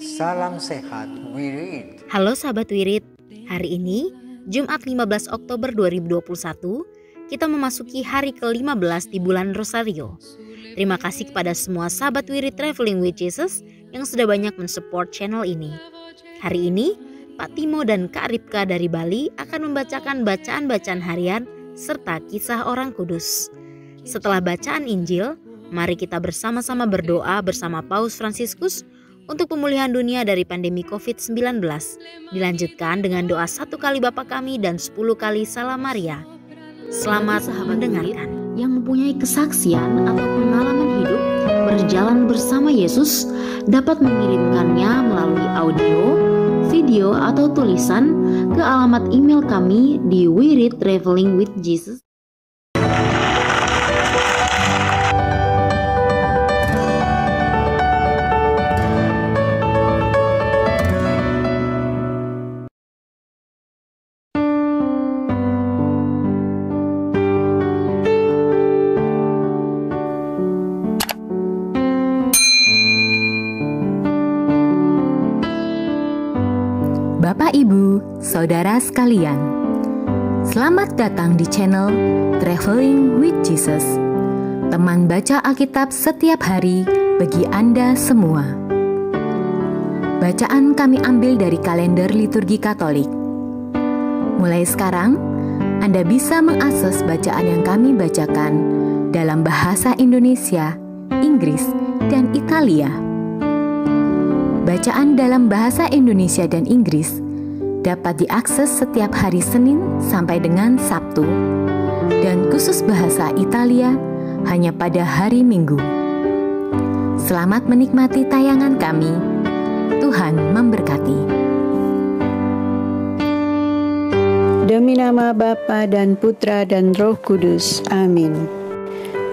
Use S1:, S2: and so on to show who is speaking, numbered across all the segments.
S1: Salam sehat, Wirid.
S2: Halo sahabat Wirid, hari ini Jumat 15 Oktober 2021, kita memasuki hari ke-15 di bulan Rosario. Terima kasih kepada semua sahabat Wirid Traveling with Jesus yang sudah banyak mensupport channel ini. Hari ini, Pak Timo dan Kak Ripka dari Bali akan membacakan bacaan-bacaan harian serta kisah orang kudus. Setelah bacaan Injil, mari kita bersama-sama berdoa bersama Paus Fransiskus untuk pemulihan dunia dari pandemi COVID-19. Dilanjutkan dengan doa 1 kali Bapa Kami dan 10 kali Salam Maria. Selamat mendengarkan.
S3: Yang mempunyai kesaksian atau pengalaman hidup berjalan bersama Yesus dapat mengirimkannya melalui audio, video, atau tulisan ke alamat email kami di wiridtravelingwithjesus.
S4: Bapak, Ibu, Saudara sekalian, selamat datang di channel Traveling with Jesus, teman baca Alkitab setiap hari bagi Anda semua. Bacaan kami ambil dari kalender liturgi Katolik. Mulai sekarang, Anda bisa mengakses bacaan yang kami bacakan dalam bahasa Indonesia, Inggris, dan Italia. Bacaan dalam bahasa Indonesia dan Inggris dapat diakses setiap hari Senin sampai dengan Sabtu, dan khusus bahasa Italia hanya pada hari Minggu. Selamat menikmati tayangan kami. Tuhan memberkati.
S5: Demi nama Bapa dan Putra dan Roh Kudus. Amin.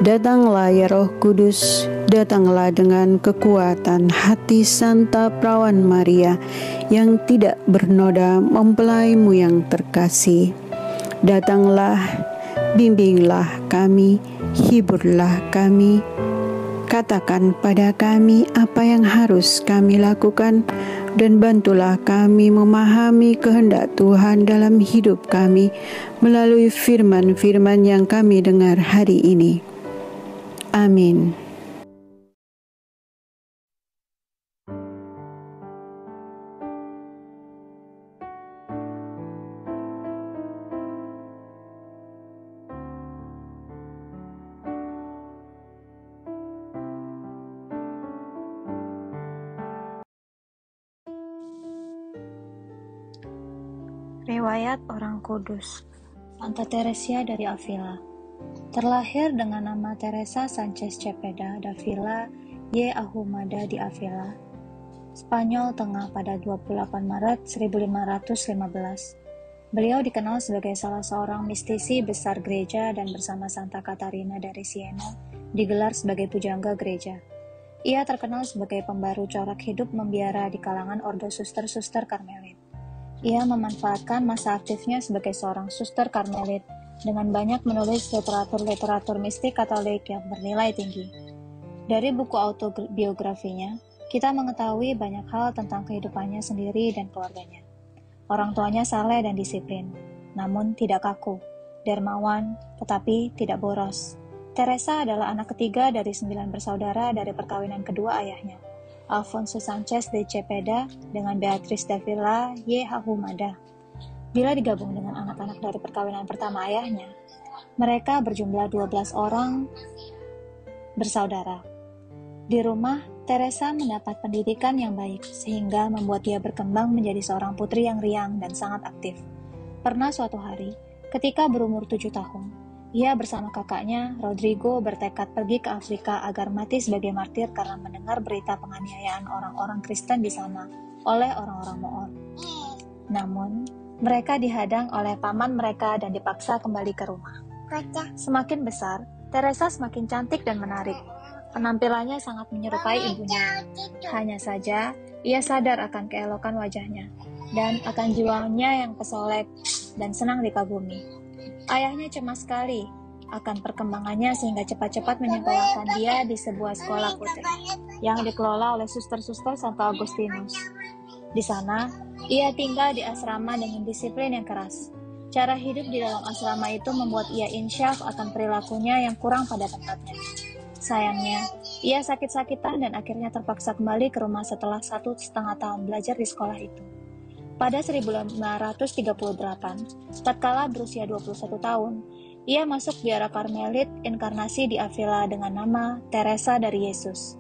S5: Datanglah ya Roh Kudus, datanglah dengan kekuatan hati Santa Perawan Maria yang tidak bernoda mempelaimu yang terkasih. Datanglah, bimbinglah kami, hiburlah kami, katakan pada kami apa yang harus kami lakukan, dan bantulah kami memahami kehendak Tuhan dalam hidup kami melalui firman-firman yang kami dengar hari ini. Amin.
S6: Riwayat Orang Kudus. Santa Teresia dari Avila. Terlahir dengan nama Teresa Sanchez Cepeda Davila y Ahumada di Avila, Spanyol Tengah pada 28 Maret 1515. Beliau dikenal sebagai salah seorang mistisi besar gereja dan bersama Santa Katarina dari Siena digelar sebagai pujangga gereja. Ia terkenal sebagai pembaru corak hidup membiara di kalangan ordo suster-suster Karmelit. Ia memanfaatkan masa aktifnya sebagai seorang suster Karmelit dengan banyak menulis literatur mistik Katolik yang bernilai tinggi. Dari buku autobiografinya, kita mengetahui banyak hal tentang kehidupannya sendiri dan keluarganya. Orang tuanya saleh dan disiplin, namun tidak kaku, dermawan, tetapi tidak boros. Teresa adalah anak ketiga dari 9 bersaudara dari perkawinan kedua ayahnya, Alfonso Sanchez de Cepeda dengan Beatriz Davila y Ahumada. Bila digabung dengan anak-anak dari perkawinan pertama ayahnya, mereka berjumlah 12 orang bersaudara. Di rumah, Teresa mendapat pendidikan yang baik, sehingga membuat dia berkembang menjadi seorang putri yang riang dan sangat aktif. Pernah suatu hari, ketika berumur 7 tahun, ia bersama kakaknya, Rodrigo, bertekad pergi ke Afrika agar mati sebagai martir karena mendengar berita penganiayaan orang-orang Kristen di sana oleh orang-orang Moor. Namun, mereka dihadang oleh paman mereka dan dipaksa kembali ke rumah. Semakin besar, Teresa semakin cantik dan menarik. Penampilannya sangat menyerupai ibunya. Hanya saja, ia sadar akan keelokan wajahnya dan akan jiwanya yang pesolek dan senang dikagumi. Ayahnya cemas sekali akan perkembangannya sehingga cepat-cepat menyekolahkan dia di sebuah sekolah putri. yang dikelola oleh suster-suster Santo Agustinus. Di sana, ia tinggal di asrama dengan disiplin yang keras. Cara hidup di dalam asrama itu membuat ia insyaf akan perilakunya yang kurang pada tempatnya. Sayangnya, ia sakit-sakitan dan akhirnya terpaksa kembali ke rumah setelah 1,5 tahun belajar di sekolah itu. Pada 1538, tatkala berusia 21 tahun, ia masuk biara Karmelit Inkarnasi di Avila dengan nama Teresa dari Yesus.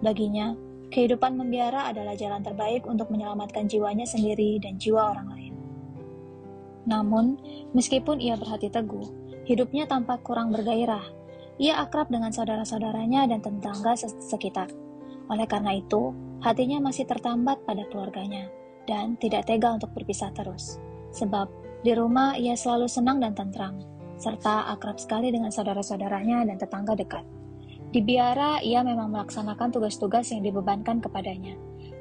S6: Baginya, kehidupan membiara adalah jalan terbaik untuk menyelamatkan jiwanya sendiri dan jiwa orang lain. Namun, meskipun ia berhati teguh, hidupnya tampak kurang bergairah. Ia akrab dengan saudara-saudaranya dan tetangga sekitar. Oleh karena itu, hatinya masih tertambat pada keluarganya dan tidak tega untuk berpisah terus. Sebab, di rumah ia selalu senang dan tentram, serta akrab sekali dengan saudara-saudaranya dan tetangga dekat. Di biara, ia memang melaksanakan tugas-tugas yang dibebankan kepadanya.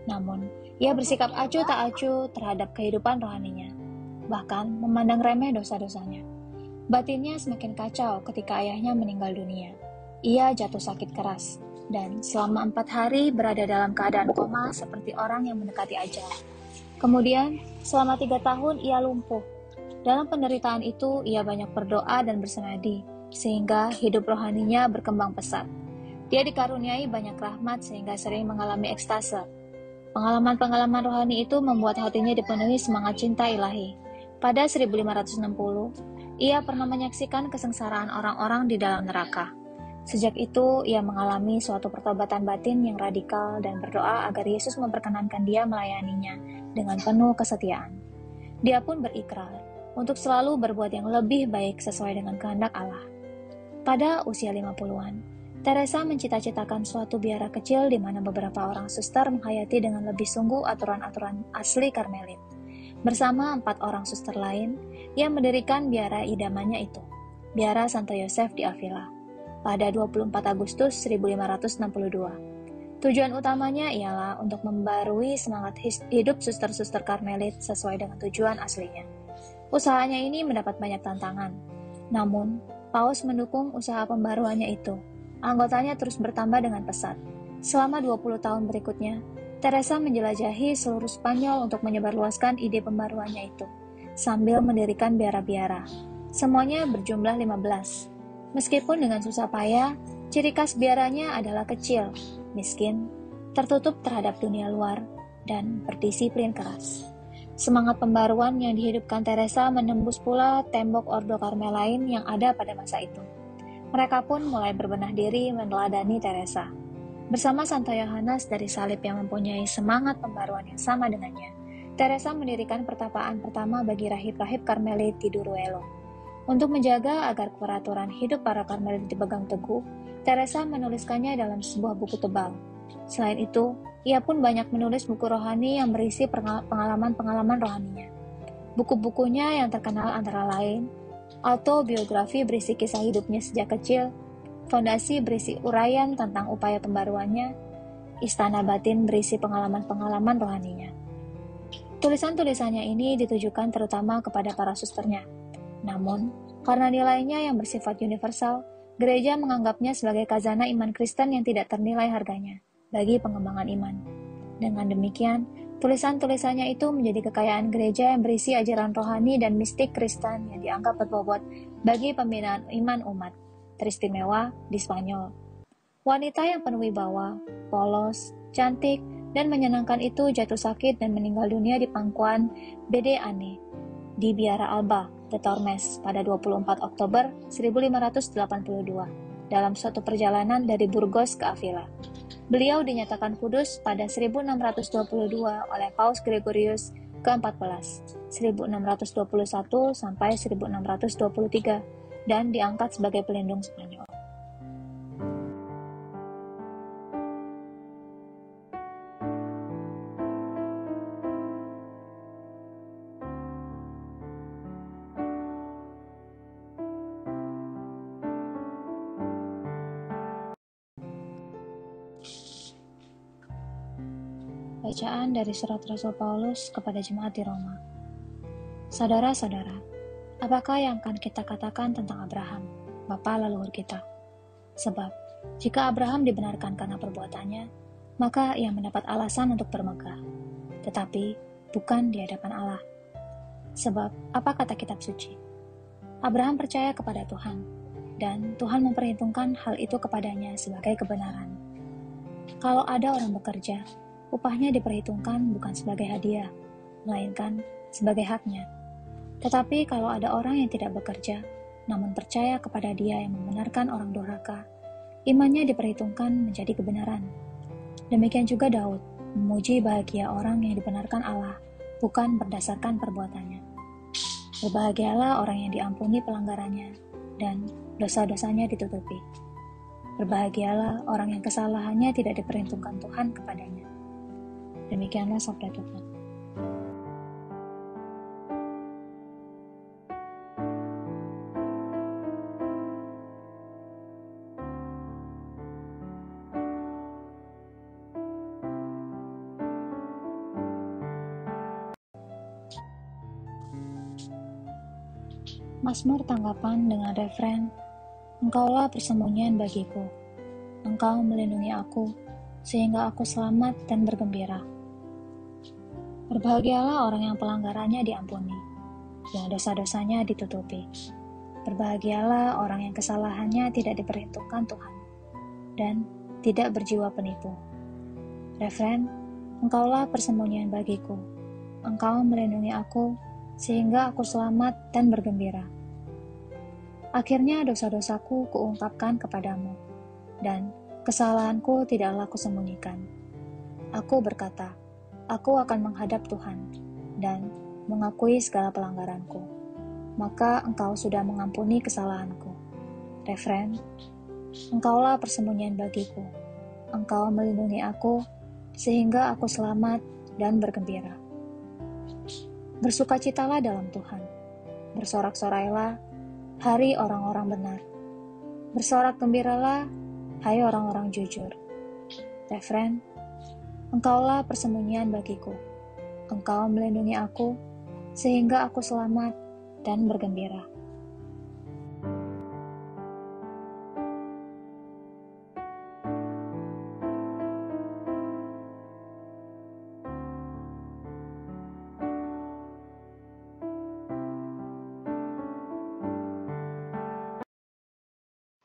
S6: Namun, ia bersikap acuh tak acuh terhadap kehidupan rohaninya, bahkan memandang remeh dosa-dosanya. Batinnya semakin kacau ketika ayahnya meninggal dunia. Ia jatuh sakit keras, dan selama 4 hari berada dalam keadaan koma seperti orang yang mendekati ajal. Kemudian, selama 3 tahun ia lumpuh. Dalam penderitaan itu, ia banyak berdoa dan bersenadi, sehingga hidup rohaninya berkembang pesat. Dia dikaruniai banyak rahmat sehingga sering mengalami ekstase. Pengalaman-pengalaman rohani itu membuat hatinya dipenuhi semangat cinta ilahi. Pada 1560, ia pernah menyaksikan kesengsaraan orang-orang di dalam neraka. Sejak itu, ia mengalami suatu pertobatan batin yang radikal dan berdoa agar Yesus memperkenankan dia melayaninya dengan penuh kesetiaan. Dia pun berikrar untuk selalu berbuat yang lebih baik sesuai dengan kehendak Allah. Pada usia 50-an, Teresa mencita-citakan suatu biara kecil di mana beberapa orang suster menghayati dengan lebih sungguh aturan-aturan asli Karmelit. Bersama 4 orang suster lain, ia mendirikan biara idamannya itu, Biara Santo Yosef di Avila, pada 24 Agustus 1562. Tujuan utamanya ialah untuk membarui semangat hidup suster-suster Karmelit sesuai dengan tujuan aslinya. Usahanya ini mendapat banyak tantangan, namun Paus mendukung usaha pembaruannya itu. Anggotanya terus bertambah dengan pesat. Selama 20 tahun berikutnya, Teresa menjelajahi seluruh Spanyol untuk menyebarluaskan ide pembaruannya itu, sambil mendirikan biara-biara. Semuanya berjumlah 15. Meskipun dengan susah payah, ciri khas biaranya adalah kecil, miskin, tertutup terhadap dunia luar, dan berdisiplin keras. Semangat pembaruan yang dihidupkan Teresa menembus pula tembok Ordo Karmelain yang ada pada masa itu. Mereka pun mulai berbenah diri meneladani Teresa. Bersama Santo Yohanes dari Salib yang mempunyai semangat pembaruan yang sama dengannya, Teresa mendirikan pertapaan pertama bagi rahib-rahib Karmelit di Duruelo. Untuk menjaga agar peraturan hidup para Karmelit dipegang teguh, Teresa menuliskannya dalam sebuah buku tebal. Selain itu, ia pun banyak menulis buku rohani yang berisi pengalaman-pengalaman rohaninya. Buku-bukunya yang terkenal antara lain autobiografi berisi kisah hidupnya sejak kecil, fondasi berisi uraian tentang upaya pembaruannya, istana batin berisi pengalaman-pengalaman rohaninya. Tulisan-tulisannya ini ditujukan terutama kepada para susternya. Namun, karena nilainya yang bersifat universal, gereja menganggapnya sebagai khazanah iman Kristen yang tidak ternilai harganya bagi pengembangan iman. Dengan demikian, tulisan-tulisannya itu menjadi kekayaan gereja yang berisi ajaran rohani dan mistik Kristen yang dianggap berbobot bagi pembinaan iman umat, teristimewa di Spanyol. Wanita yang penuh wibawa, polos, cantik, dan menyenangkan itu jatuh sakit dan meninggal dunia di pangkuan Bede Ane di Biara Alba de Tormes pada 24 Oktober 1582 dalam suatu perjalanan dari Burgos ke Avila. Beliau dinyatakan kudus pada 1622 oleh Paus Gregorius ke-14, 1621 sampai 1623, dan diangkat sebagai pelindung Spanyol. Bacaan dari surat Rasul Paulus kepada jemaat di Roma. Saudara-saudara, apakah yang akan kita katakan tentang Abraham, bapa leluhur kita? Sebab, jika Abraham dibenarkan karena perbuatannya, maka ia mendapat alasan untuk bermegah, tetapi bukan di hadapan Allah. Sebab, apa kata kitab suci? Abraham percaya kepada Tuhan, dan Tuhan memperhitungkan hal itu kepadanya sebagai kebenaran. Kalau ada orang bekerja, upahnya diperhitungkan bukan sebagai hadiah, melainkan sebagai haknya. Tetapi kalau ada orang yang tidak bekerja, namun percaya kepada Dia yang membenarkan orang durhaka, imannya diperhitungkan menjadi kebenaran. Demikian juga Daud memuji bahagia orang yang dibenarkan Allah, bukan berdasarkan perbuatannya. Berbahagialah orang yang diampuni pelanggarannya, dan dosa-dosanya ditutupi. Berbahagialah orang yang kesalahannya tidak diperhitungkan Tuhan kepadanya. Demikianlah sabda Tuhan. Mazmur tanggapan dengan referen, Engkaulah persembunyian bagiku, Engkau melindungi aku, sehingga aku selamat dan bergembira. Berbahagialah orang yang pelanggarannya diampuni, yang dosa-dosanya ditutupi. Berbahagialah orang yang kesalahannya tidak diperhitungkan Tuhan, dan tidak berjiwa penipu. Referen, Engkaulah persembunyian bagiku, Engkau melindungi aku, sehingga aku selamat dan bergembira. Akhirnya dosa-dosaku kuungkapkan kepadamu, dan kesalahanku tidaklah kusembunyikan. Aku berkata, aku akan menghadap Tuhan, dan mengakui segala pelanggaranku. Maka engkau sudah mengampuni kesalahanku. Referen, Engkaulah persembunyian bagiku, Engkau melindungi aku, sehingga aku selamat dan bergembira. Bersukacitalah dalam Tuhan, bersorak-sorailah, hari orang-orang benar. Bersorak gembiralah, hai orang-orang jujur. Referen, Engkaulah persembunyian bagiku, Engkau melindungi aku, sehingga aku selamat dan bergembira.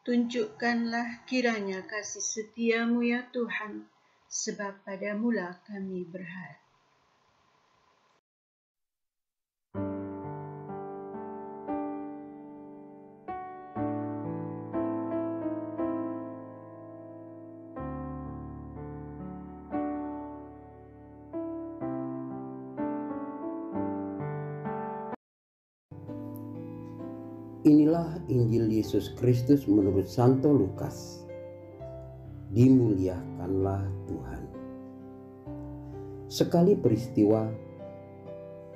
S5: Tunjukkanlah kiranya kasih setiamu ya Tuhan, sebab padamulah kami berharap.
S1: Inilah Injil Yesus Kristus menurut Santo Lukas. Dimuliakanlah Tuhan. Sekali peristiwa,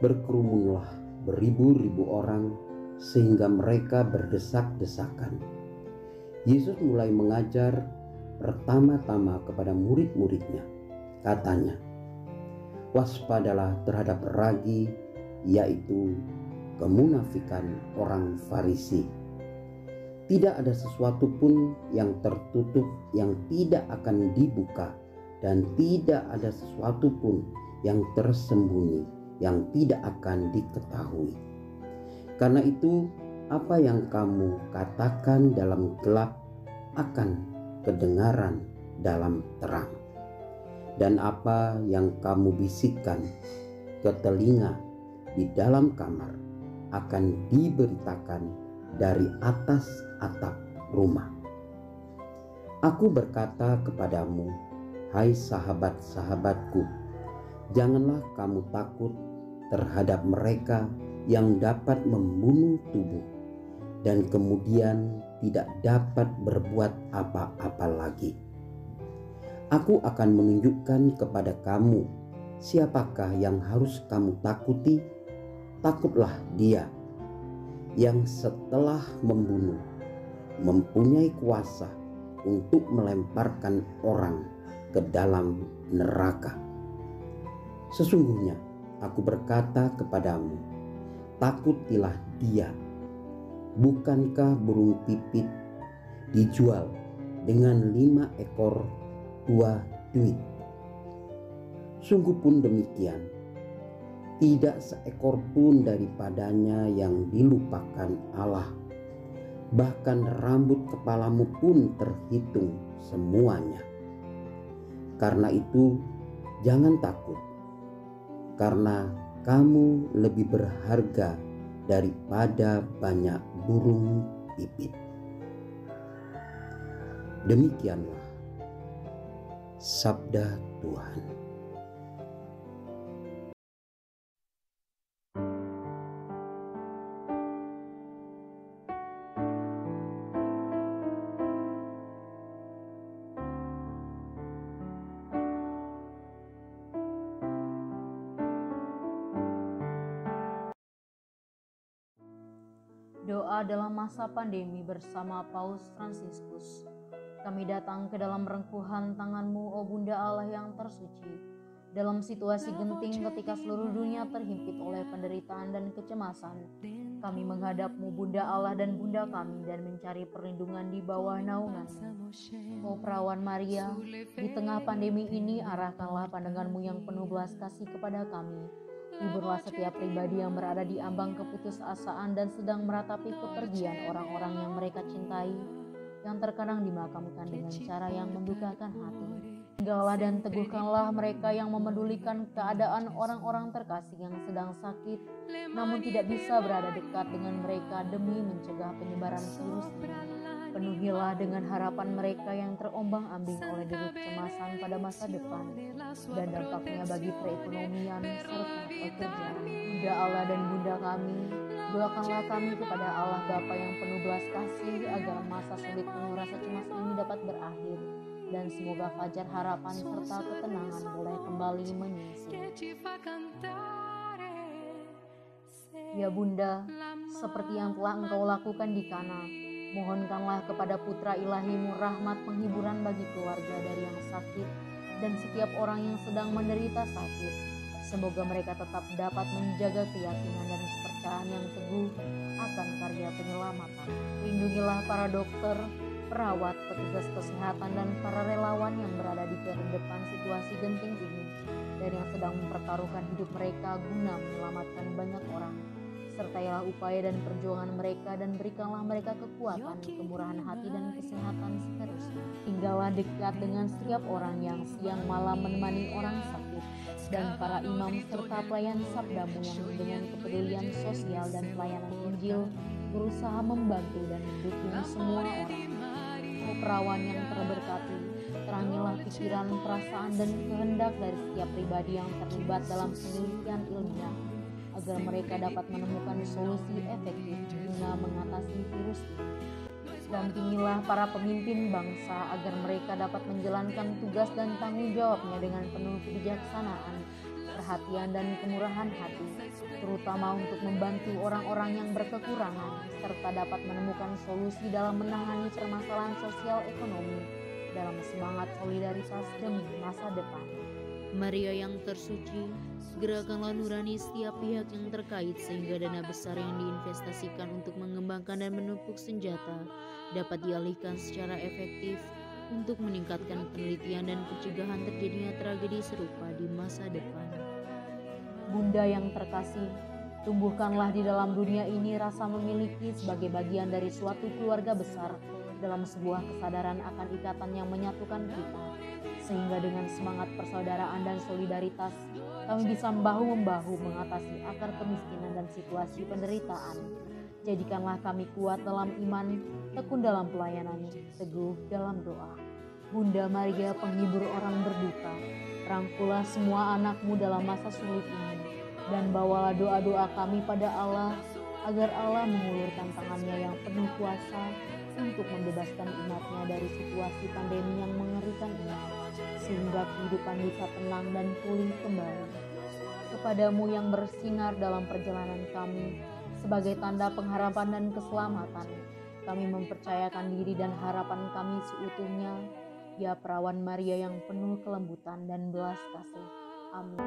S1: berkerumunlah beribu-ribu orang sehingga mereka berdesak-desakan. Yesus mulai mengajar pertama-tama kepada murid-muridnya. Katanya, waspadalah terhadap ragi, yaitu kemunafikan orang Farisi. Tidak ada sesuatu pun yang tertutup yang tidak akan dibuka, dan tidak ada sesuatu pun yang tersembunyi yang tidak akan diketahui. Karena itu, apa yang kamu katakan dalam gelap akan kedengaran dalam terang, dan apa yang kamu bisikkan ke telinga di dalam kamar akan diberitakan dari atas atap rumah. Aku berkata kepadamu, hai sahabat-sahabatku, janganlah kamu takut terhadap mereka yang dapat membunuh tubuh dan kemudian tidak dapat berbuat apa-apa lagi. Aku akan menunjukkan kepada kamu siapakah yang harus kamu takuti. Takutlah Dia yang setelah membunuh mempunyai kuasa untuk melemparkan orang ke dalam neraka. Sesungguhnya aku berkata kepadamu, takutilah Dia. Bukankah burung pipit dijual dengan 5 ekor 2 duit, Sungguh pun demikian, tidak seekor pun daripadanya yang dilupakan Allah. Bahkan rambut kepalamu pun terhitung semuanya. Karena itu, jangan takut, karena kamu lebih berharga daripada banyak burung pipit. Demikianlah sabda Tuhan.
S3: Doa dalam masa pandemi bersama Paus Fransiskus. Kami datang ke dalam rengkuhan tangan-Mu, O Bunda Allah yang tersuci. Dalam situasi genting ketika seluruh dunia terhimpit oleh penderitaan dan kecemasan, kami menghadap-Mu, Bunda Allah dan Bunda kami, dan mencari perlindungan di bawah naungan-Mu. O Perawan Maria, di tengah pandemi ini arahkanlah pandangan-Mu yang penuh belas kasih kepada kami. Hiburlah setiap pribadi yang berada di ambang keputusasaan dan sedang meratapi kepergian orang-orang yang mereka cintai, yang terkadang dimakamkan dengan cara yang mendukakan hati. Tinggallah dan teguhkanlah mereka yang memedulikan keadaan orang-orang terkasih yang sedang sakit, namun tidak bisa berada dekat dengan mereka demi mencegah penyebaran virus ini. Penuhilah dengan harapan mereka yang terombang-ambing oleh deru kecemasan pada masa depan dan dampaknya bagi perekonomian serta pekerjaan. Bunda Allah dan Bunda kami, doakanlah kami kepada Allah Bapa yang penuh belas kasih agar masa sulit penuh rasa cemas ini dapat berakhir dan semoga fajar harapan serta ketenangan boleh kembali menyusul. Ya Bunda, seperti yang telah Engkau lakukan di Kana, mohonkanlah kepada Putra Ilahi-Mu rahmat penghiburan bagi keluarga dari yang sakit dan setiap orang yang sedang menderita sakit. Semoga mereka tetap dapat menjaga keyakinan dan kepercayaan yang teguh akan karya penyelamatan. Lindungilah para dokter, perawat, petugas kesehatan, dan para relawan yang berada di depan situasi genting ini dan yang sedang mempertaruhkan hidup mereka guna menyelamatkan banyak orang. Sertailah upaya dan perjuangan mereka dan berikanlah mereka kekuatan, kemurahan hati, dan kesehatan seterusnya. Tinggallah dekat dengan setiap orang yang siang malam menemani orang sakit dan para imam serta pelayan sabda-Mu yang dengan kepedulian sosial dan pelayanan Injil berusaha membantu dan mendukung semua orang. O Perawan yang terberkati, terangilah pikiran, perasaan, dan kehendak dari setiap pribadi yang terlibat dalam penelitian ilmiah agar mereka dapat menemukan solusi efektif guna mengatasi virus ini. Dampingilah para pemimpin bangsa agar mereka dapat menjalankan tugas dan tanggung jawabnya dengan penuh kebijaksanaan, perhatian, dan kemurahan hati, terutama untuk membantu orang-orang yang berkekurangan, serta dapat menemukan solusi dalam menangani permasalahan sosial ekonomi dalam semangat solidaritas demi masa depan.
S2: Maria yang tersuci, gerakanlah nurani setiap pihak yang terkait sehingga dana besar yang diinvestasikan untuk mengembangkan dan menumpuk senjata dapat dialihkan secara efektif untuk meningkatkan penelitian dan pencegahan terjadinya tragedi serupa di masa depan.
S3: Bunda yang terkasih, tumbuhkanlah di dalam dunia ini rasa memiliki sebagai bagian dari suatu keluarga besar dalam sebuah kesadaran akan ikatan yang menyatukan kita, sehingga dengan semangat persaudaraan dan solidaritas kami bisa bahu-membahu mengatasi akar kemiskinan dan situasi penderitaan. Jadikanlah kami kuat dalam iman, tekun dalam pelayanan, teguh dalam doa. Bunda Maria, penghibur orang berduka, rangkulah semua anak-Mu dalam masa sulit ini, dan bawalah doa-doa kami pada Allah, agar Allah mengulurkan tangannya yang penuh kuasa untuk membebaskan umat-Nya dari situasi pandemi yang mengerikan ini, sehingga kehidupan bisa tenang dan pulih kembali. Kepadamu yang bersinar dalam perjalanan kami, sebagai tanda pengharapan dan keselamatan, kami mempercayakan diri dan harapan kami seutuhnya, ya Perawan Maria yang penuh kelembutan dan belas kasih. Amin.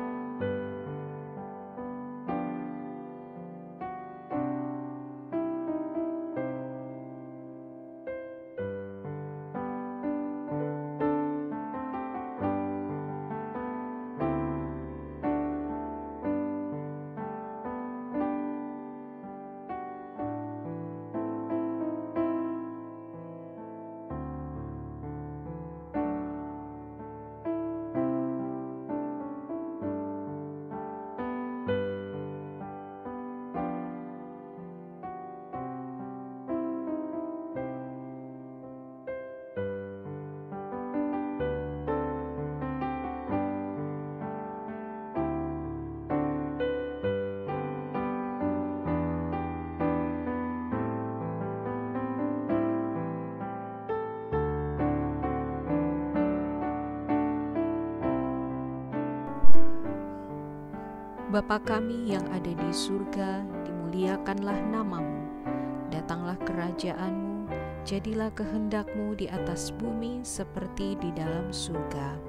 S7: Bapa kami yang ada di surga, dimuliakanlah nama-Mu. Datanglah kerajaan-Mu, jadilah kehendak-Mu di atas bumi seperti di dalam surga.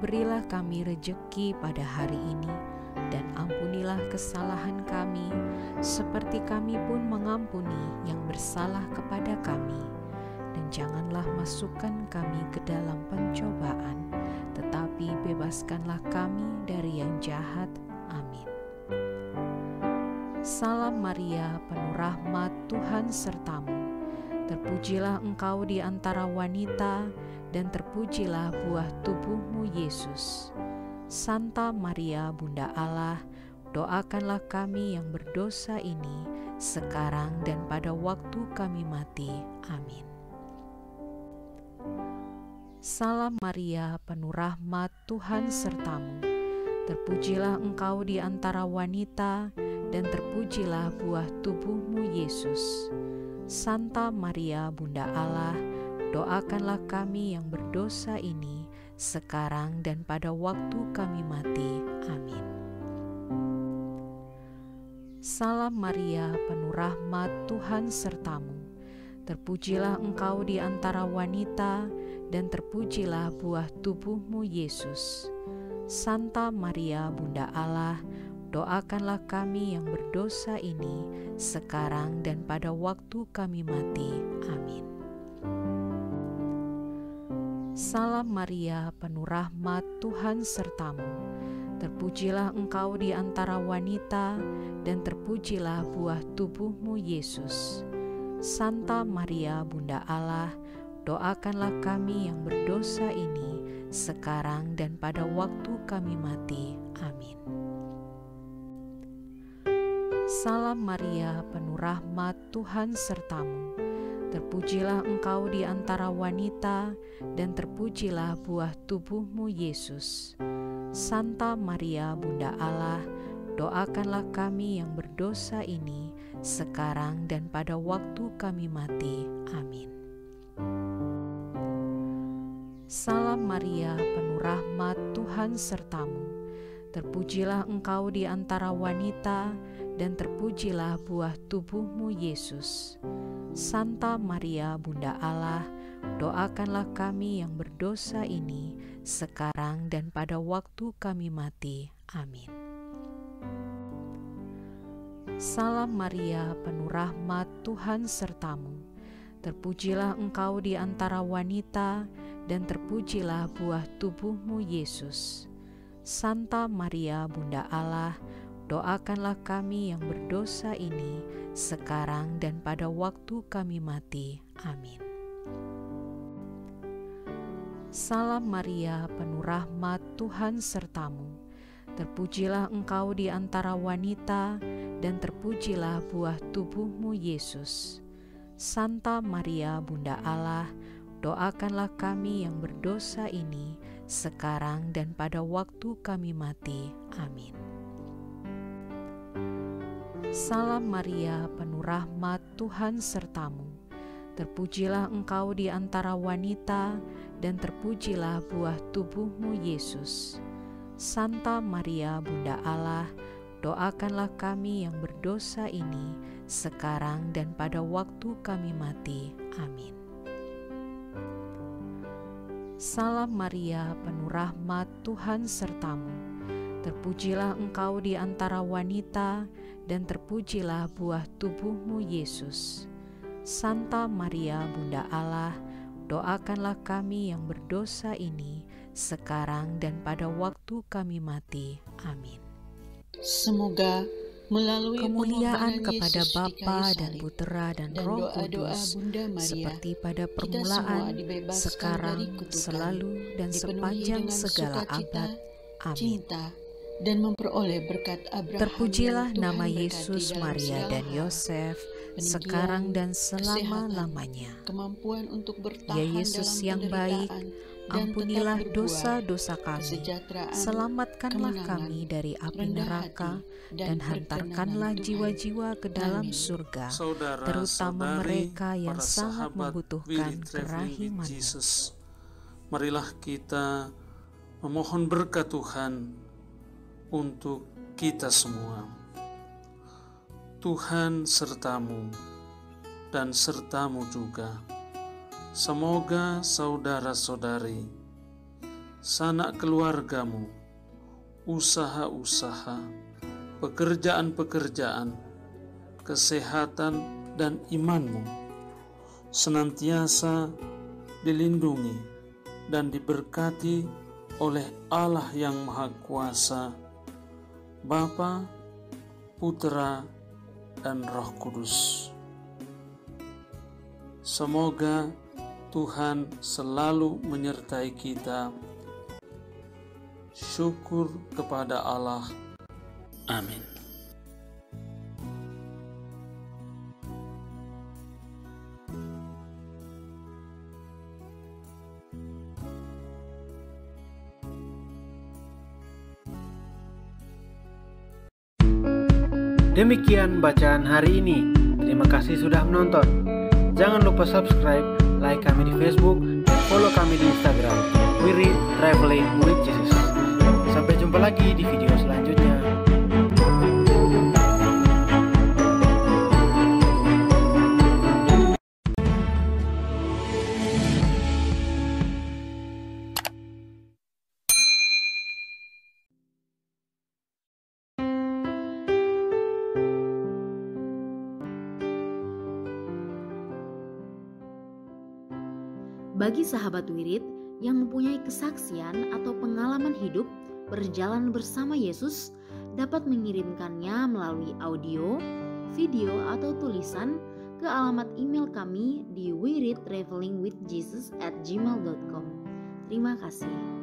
S7: Berilah kami rejeki pada hari ini, dan ampunilah kesalahan kami, seperti kami pun mengampuni yang bersalah kepada kami. Dan janganlah masukkan kami ke dalam pencobaan, tetapi bebaskanlah kami dari yang jahat. Amin. Salam Maria, penuh rahmat, Tuhan sertamu. Terpujilah engkau di antara wanita, dan terpujilah buah tubuhmu, Yesus. Santa Maria, Bunda Allah, doakanlah kami yang berdosa ini, sekarang dan pada waktu kami mati. Amin. Salam Maria, penuh rahmat, Tuhan sertamu. Terpujilah engkau di antara wanita, dan terpujilah buah tubuhmu, Yesus. Santa Maria, Bunda Allah, doakanlah kami yang berdosa ini, sekarang dan pada waktu kami mati. Amin. Salam Maria, penuh rahmat, Tuhan sertamu. Terpujilah engkau di antara wanita, dan terpujilah buah tubuhmu, Yesus. Santa Maria, Bunda Allah, doakanlah kami yang berdosa ini, sekarang dan pada waktu kami mati. Amin. Salam Maria, penuh rahmat, Tuhan sertamu. Terpujilah engkau di antara wanita, dan terpujilah buah tubuhmu, Yesus. Santa Maria, Bunda Allah, doakanlah kami yang berdosa ini, sekarang dan pada waktu kami mati. Amin. Salam Maria, penuh rahmat, Tuhan sertamu. Terpujilah engkau di antara wanita, dan terpujilah buah tubuhmu, Yesus. Santa Maria, Bunda Allah, doakanlah kami yang berdosa ini, sekarang dan pada waktu kami mati. Amin. Salam Maria, penuh rahmat, Tuhan sertamu. Terpujilah engkau di antara wanita, dan terpujilah buah tubuhmu, Yesus. Santa Maria, Bunda Allah, doakanlah kami yang berdosa ini, sekarang dan pada waktu kami mati. Amin. Salam Maria, penuh rahmat, Tuhan sertamu. Terpujilah engkau di antara wanita, dan terpujilah buah tubuhmu, Yesus. Santa Maria, Bunda Allah, doakanlah kami yang berdosa ini, sekarang dan pada waktu kami mati. Amin. Salam Maria, penuh rahmat, Tuhan sertamu. Terpujilah engkau di antara wanita, dan terpujilah buah tubuhmu, Yesus. Santa Maria, Bunda Allah, doakanlah kami yang berdosa ini, sekarang dan pada waktu kami mati. Amin. Salam Maria, penuh rahmat, Tuhan sertamu. Terpujilah engkau di antara wanita, dan terpujilah buah tubuhmu, Yesus. Santa Maria, Bunda Allah, doakanlah kami yang berdosa ini, sekarang dan pada waktu kami mati. Amin. Salam Maria, penuh rahmat, Tuhan sertamu. Terpujilah engkau di antara wanita, dan terpujilah buah tubuhmu, Yesus. Santa Maria, Bunda Allah, doakanlah kami yang berdosa ini, sekarang dan pada waktu kami mati. Amin.
S5: Semoga melalui
S7: kemuliaan
S5: pengorbanan
S7: kepada
S5: Yesus di
S7: Bapa
S5: kayu
S7: dan
S5: salib
S7: Putera dan
S5: dan
S7: Roh
S5: doa-doa
S7: Kudus,
S5: Bunda Maria,
S7: seperti pada
S5: kita
S7: permulaan,
S5: semua dibebaskan
S7: sekarang,
S5: dari kutukan,
S7: selalu, dan
S5: dipenuhi
S7: sepanjang
S5: dengan
S7: segala
S5: sukacita,
S7: abad. Amin.
S5: cinta, dan memperoleh berkat Abraham
S7: Terpujilah
S5: yang Tuhan
S7: nama
S5: berkati
S7: Yesus,
S5: dalam
S7: Maria,
S5: segala
S7: dan
S5: hal,
S7: Yosef,
S5: peninggian,
S7: sekarang dan
S5: kesehatan,
S7: selama-lamanya.
S5: kemampuan untuk bertahan
S7: Ya Yesus
S5: dalam
S7: yang baik,
S5: penderitaan, dan
S7: ampunilah
S5: tetap berbuah,
S7: dosa-dosa kami,
S5: kesejahteraan,
S7: selamatkanlah
S5: kemenangan,
S7: kami dari api
S5: rendah
S7: neraka,
S5: hati,
S7: dan hantarkanlah
S5: perkenanan Tuhan.
S7: jiwa-jiwa ke dalam
S5: Amin.
S7: surga, terutama
S8: Saudara-saudari,
S7: mereka yang
S8: para
S7: sangat
S8: sahabat
S7: membutuhkan
S8: Wirid Traveling with
S7: kerahiman-Mu.
S8: Jesus. Marilah kita memohon berkat Tuhan untuk kita semua. Tuhan sertamu dan sertamu juga. Semoga saudara-saudari, sanak keluargamu, usaha-usaha, pekerjaan-pekerjaan, kesehatan dan imanmu senantiasa dilindungi dan diberkati oleh Allah yang Maha Kuasa, Bapa, Putra, dan Roh Kudus. Semoga Tuhan selalu menyertai kita. Syukur kepada Allah. Amin.
S9: Demikian bacaan hari ini. Terima kasih sudah menonton. Jangan lupa subscribe, like kami di Facebook, dan follow kami di Instagram. We Read Traveling with Jesus. Sampai jumpa lagi di video selanjutnya.
S3: Bagi sahabat wirid yang mempunyai kesaksian atau pengalaman hidup berjalan bersama Yesus, dapat mengirimkannya melalui audio, video, atau tulisan ke alamat email kami di wereadtravelingwithjesus@gmail.com. Terima kasih.